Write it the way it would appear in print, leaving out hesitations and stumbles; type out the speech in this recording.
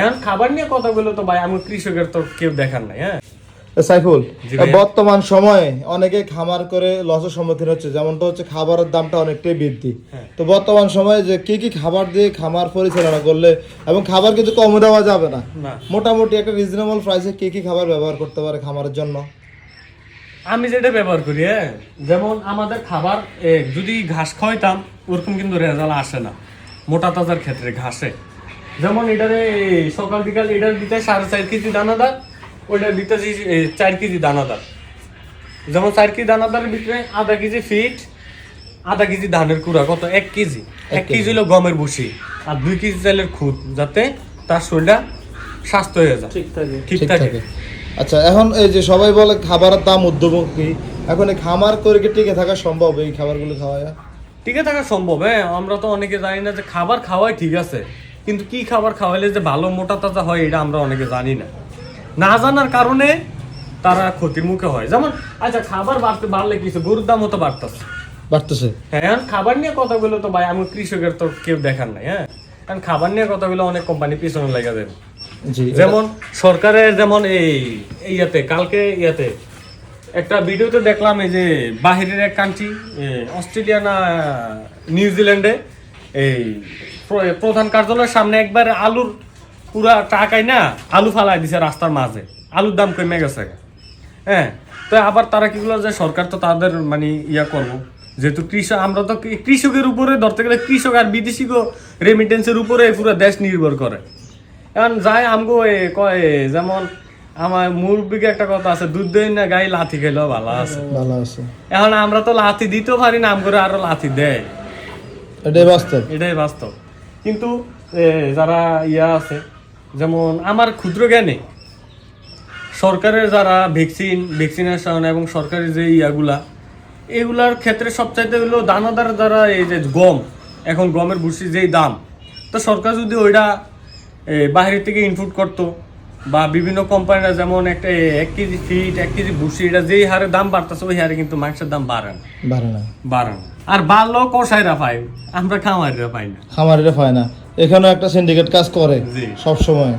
এখন খাবার নিয়ে কথা বলে তো ভাই আমি কৃষকের তো কেউ দেখার নাই। হ্যাঁ সাইফুল, বর্তমান সময়ে অনেকে খামার করে লসের সম্মুখীন হচ্ছে, যেমনটা হচ্ছে খাবারের দামটা অনেকটাই বৃদ্ধি। তো বর্তমান সময়ে যে কি কি খাবার দিয়ে খামার পরিচালনা করলে, এবং খাবার কিন্তু কম দেওয়া যাবে না, মোটামুটি একটা রিজনেবল প্রাইসে কি কি খাবার ব্যবহার করতে পারে খামারের জন্য? আমি যেটা ব্যবহার করি, হ্যাঁ, যেমন আমাদের খাবার যদি ঘাস খাওয়াইতাম ওরকম কিন্তু রেজাল্ট আসে না মোটা তাজার ক্ষেত্রে ঘাসে। যেমন এটারে সকাল বিকাল এটার দিতে 4.5 কেজি দানাদার, ওইটার দিতে 4 কেজি দানাদার। যেমন 4 কেজি দানাদারের ভিতরে আধা কেজি ফিট, আধা কেজি ধানের কুড়া, কত 1 কেজি। 1 কেজি হলো গমের ভুসি, আর 2 কেজি চালের খুদ, যাতে তার শরীরটা স্বাস্থ্য হয়ে যায়, ঠিক থাকে। আচ্ছা, এখন এই যে সবাই বলে খাবারের দাম ঊর্ধ্বমুখী, এখন এই খামার করে কি টিকে থাকা সম্ভব? এই খাবারগুলো খাওয়া টিকে থাকা সম্ভব? হ্যাঁ, আমরা তো অনেকে জানি না যে খাবার খাওয়াই ঠিক আছে, কিন্তু কি খাবার খাওয়াইলে যে ভালো মোটা তাজা হয় এটা আমরা অনেকে জানি না। না জানার কারণে তারা ক্ষতির মুখে হয়। যেমন আচ্ছা, খাবার বাড়লে কিছু, গরুর দামও তো বাড়তেছে। হ্যাঁ, খাবার নিয়ে কথা বলে তো ভাই আমি কৃষকের তো কেউ দেখার নাই। হ্যাঁ, কারণ খাবার নিয়ে কথা বলে অনেক কোম্পানি পিছনে লেগে যাবে। যেমন সরকারের, যেমন ইয়াতে কালকে ইয়াতে একটা ভিডিওতে দেখলাম, এই যে বাহিরের এক কান্ট্রি, অস্ট্রেলিয়া না নিউজিল্যান্ডে, এই প্রধান কার্যালয়ের সামনে একবার আলুর পুরা টাকায় না আলু ফালাই দিছে রাস্তার মাঝে, আলুর দাম কমে গেছে। হ্যাঁ, তো আবার তারা কি বললো যে সরকার তো তাদের মানে ইয়া করবো, যেহেতু কৃষক, আমরা তো কৃষকের উপরে ধরতে গেলে কৃষক আর বিদেশি রেমিটেন্সের উপরে পুরো দেশ নির্ভর করে। এখন যায় আমগো কয়, যেমন আমার মুরব্বীকে একটা কথা আছে, দুধ দেয় না গায়ে লাথি খেলেও ভালো আছে। এখন আমরা তো লাথি দিতেও পারি না, আমগরে আরো লাথি দেয়। এটাই বাস্তব। কিন্তু যারা ইয়া আছে, যেমন আমার ক্ষুদ্র জ্ঞানে সরকারের যারা ভ্যাকসিনেশন এবং সরকারি যে ইয়াগুলা, এগুলার ক্ষেত্রে সবচাইতে হলো দানাদার যারা, এই যে গম, এখন গমের ভুসি যেই দাম, তো সরকার যদি ওইটা বাইরে থেকে ইনপুট করতো, বা বিভিন্ন কোম্পানিরা যেমন একটা 1 কেজি ফিট 1 কেজি ভুসি, এটা যেই হারে দাম বাড়তেছে ওই হারে কিন্তু মাংসের দাম বাড়ে না। আর বাড়লো কষাইরা পাই, আমরা খামারিরা পাই না। এখানে একটা সিন্ডিকেট কাজ করে সব সময়।